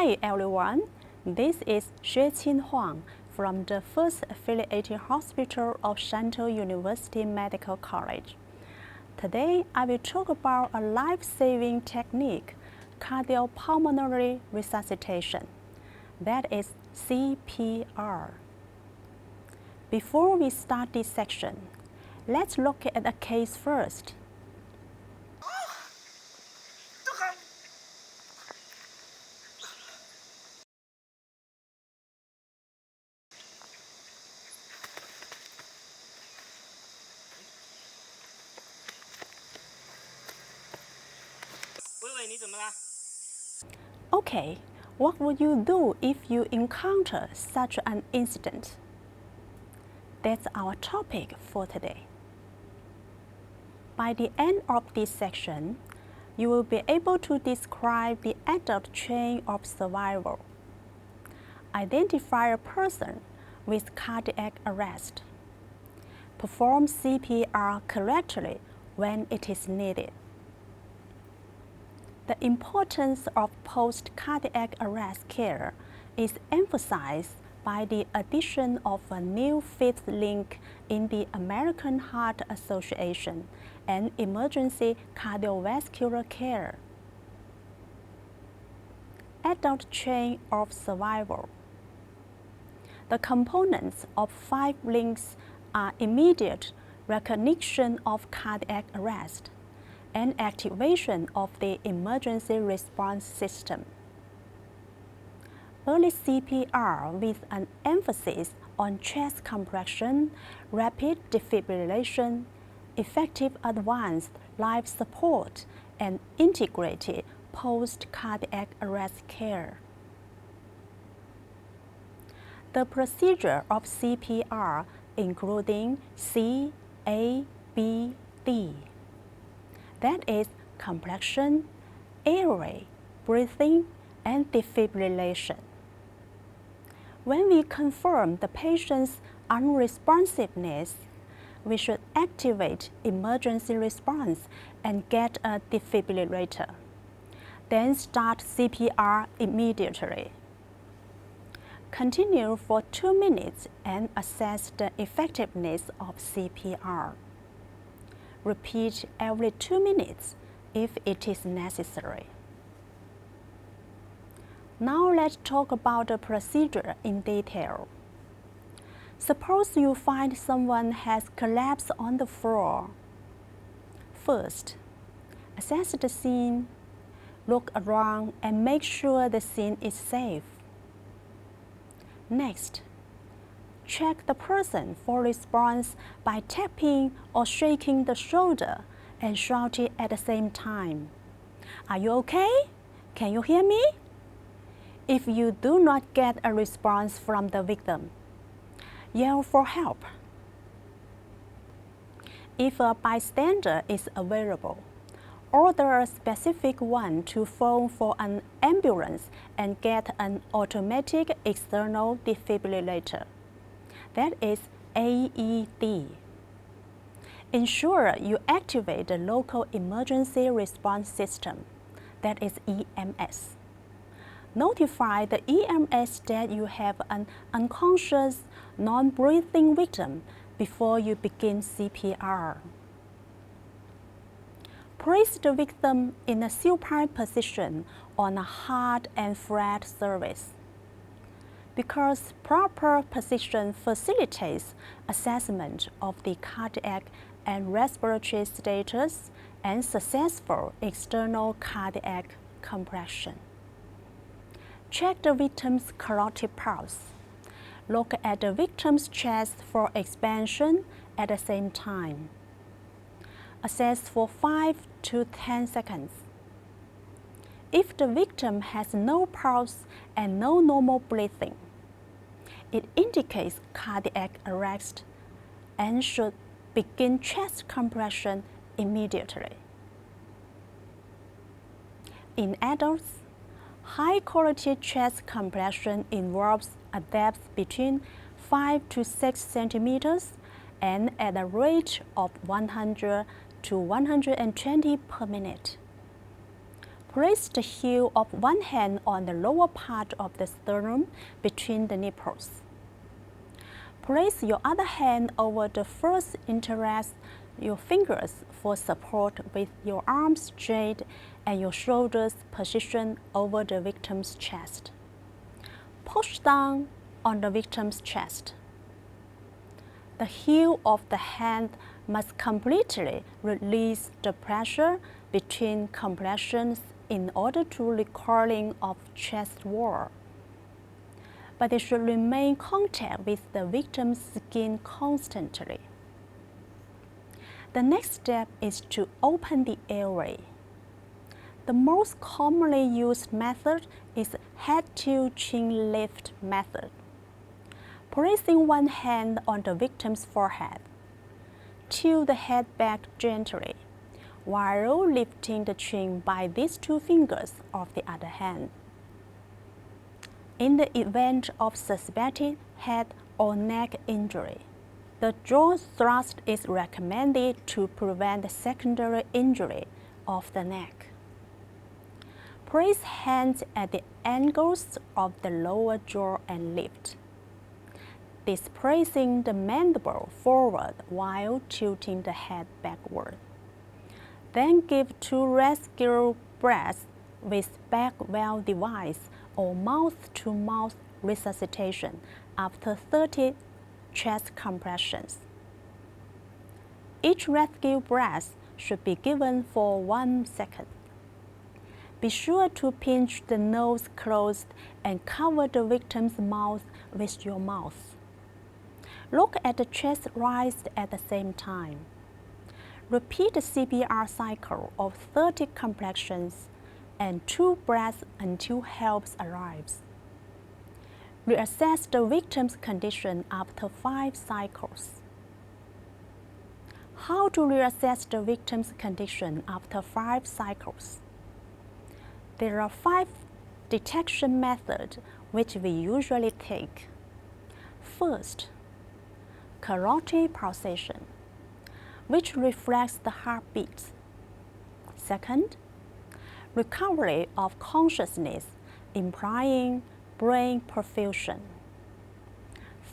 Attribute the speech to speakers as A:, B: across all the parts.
A: Hi everyone, this is Xueqin Huang from the First Affiliated Hospital of Shantou University Medical College. Today I will talk about a life-saving technique, cardiopulmonary resuscitation, that is CPR. Before we start this section, let's look at a case first. Okay, what would you do if you encounter such an incident? That's our topic for today. By the end of this section, you will be able to describe the adult chain of survival, identify a person with cardiac arrest, perform CPR correctly when it is needed. The importance of post-cardiac arrest care is emphasized by the addition of a new fifth link in the American Heart Association and emergency cardiovascular care. Adult chain of survival. The components of 5 links are immediate recognition of cardiac arrest and activation of the emergency response system. Early CPR with an emphasis on chest compression, rapid defibrillation, effective advanced life support, and integrated post-cardiac arrest care. The procedure of CPR including C, A, B, D. That is compression, airway, breathing, and defibrillation. When we confirm the patient's unresponsiveness, we should activate emergency response and get a defibrillator. Then start CPR immediately. Continue for 2 minutes and assess the effectiveness of CPR. Repeat every 2 minutes if it is necessary. Now let's talk about the procedure in detail. Suppose you find someone has collapsed on the floor. First, assess the scene, look around and make sure the scene is safe. Next, check the person for response by tapping or shaking the shoulder and shouting at the same time. Are you okay? Can you hear me? If you do not get a response from the victim, yell for help. If a bystander is available, order a specific one to phone for an ambulance and get an automatic external defibrillator. That is AED. Ensure you activate the local emergency response system, that is EMS. Notify the EMS that you have an unconscious, non-breathing victim before you begin CPR. Place the victim in a supine position on a hard and flat surface. Because proper position facilitates assessment of the cardiac and respiratory status and successful external cardiac compression. Check the victim's carotid pulse. Look at the victim's chest for expansion at the same time. Assess for 5 to 10 seconds. If the victim has no pulse and no normal breathing, it indicates cardiac arrest and should begin chest compression immediately. In adults, high-quality chest compression involves a depth between 5 to 6 centimeters and at a rate of 100 to 120 per minute. Place the heel of one hand on the lower part of the sternum between the nipples. Place your other hand over the first interlace your fingers for support with your arms straight and your shoulders positioned over the victim's chest. Push down on the victim's chest. The heel of the hand must completely release the pressure between compressions in order to recoiling of chest wall. But it should remain in contact with the victim's skin constantly. The next step is to open the airway. The most commonly used method is head to chin lift method. Placing one hand on the victim's forehead, tilt the head back gently, while lifting the chin by these two fingers of the other hand. In the event of suspected head or neck injury, the jaw thrust is recommended to prevent secondary injury of the neck. Place hands at the angles of the lower jaw and lift, displacing the mandible forward while tilting the head backward. Then give 2 rescue breaths with back valve device or mouth-to-mouth resuscitation after 30 chest compressions. Each rescue breath should be given for 1 second. Be sure to pinch the nose closed and cover the victim's mouth with your mouth. Look at the chest raised at the same time. Repeat the CPR cycle of 30 compressions and 2 breaths until help arrives. Reassess the victim's condition after 5 cycles. How to reassess the victim's condition after 5 cycles? There are 5 detection methods which we usually take. First, carotid pulsation, which reflects the heartbeat. Second, recovery of consciousness, implying brain perfusion.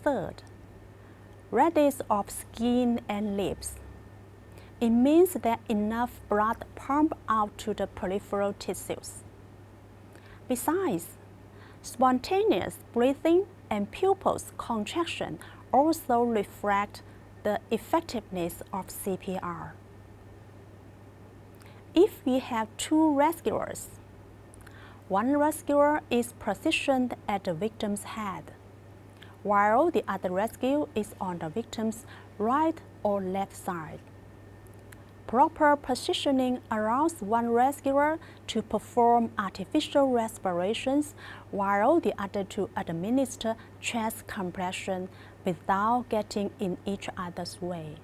A: Third, redness of skin and lips. It means that enough blood pumps out to the peripheral tissues. Besides, spontaneous breathing and pupils contraction also reflect the effectiveness of CPR. If we have 2 rescuers, one rescuer is positioned at the victim's head, while the other rescue is on the victim's right or left side. Proper positioning allows one rescuer to perform artificial respirations while the other to administer chest compression without getting in each other's way.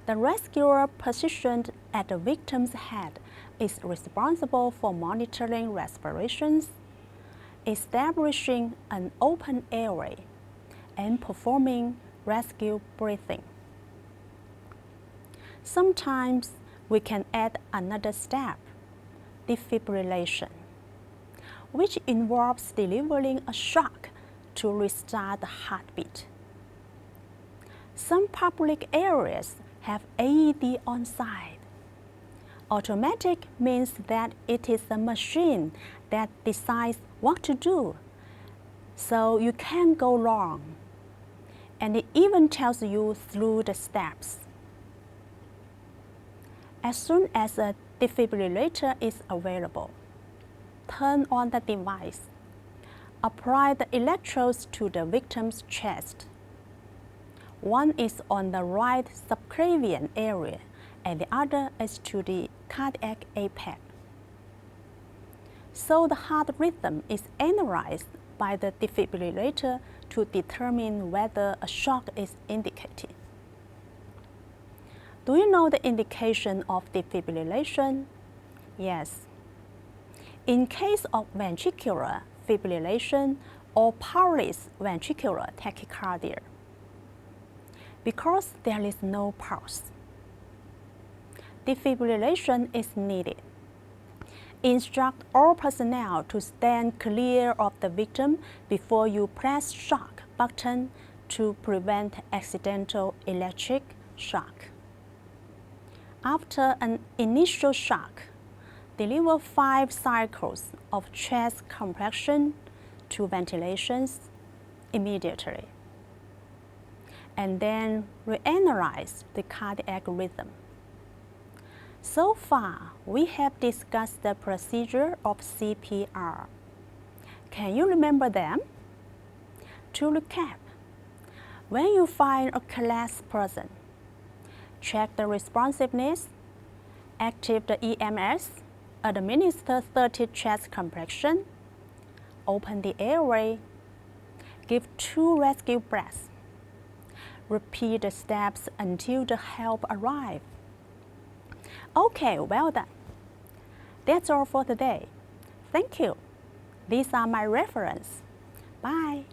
A: The rescuer positioned at the victim's head is responsible for monitoring respirations, establishing an open airway, and performing rescue breathing. Sometimes we can add another step, defibrillation, which involves delivering a shock to restart the heartbeat. Some public areas have AED on site. Automatic means that it is the machine that decides what to do, so you can't go wrong. And it even tells you through the steps. As soon as a defibrillator is available, turn on the device. Apply the electrodes to the victim's chest. One is on the right subclavian area and the other is to the cardiac apex. So the heart rhythm is analyzed by the defibrillator to determine whether a shock is indicated. Do you know the indication of defibrillation? Yes. In case of ventricular fibrillation or powerless ventricular tachycardia, because there is no pulse, defibrillation is needed. Instruct all personnel to stand clear of the victim before you press shock button to prevent accidental electric shock. After an initial shock, deliver 5 cycles of chest compression to ventilations immediately, and then reanalyze the cardiac rhythm. So far, we have discussed the procedure of CPR. Can you remember them? To recap, when you find a collapsed person, check the responsiveness, activate the EMS, administer 30 chest compression, open the airway, give 2 rescue breaths. Repeat the steps until the help arrives. Okay, well done. That's all for today. Thank you. These are my references. Bye.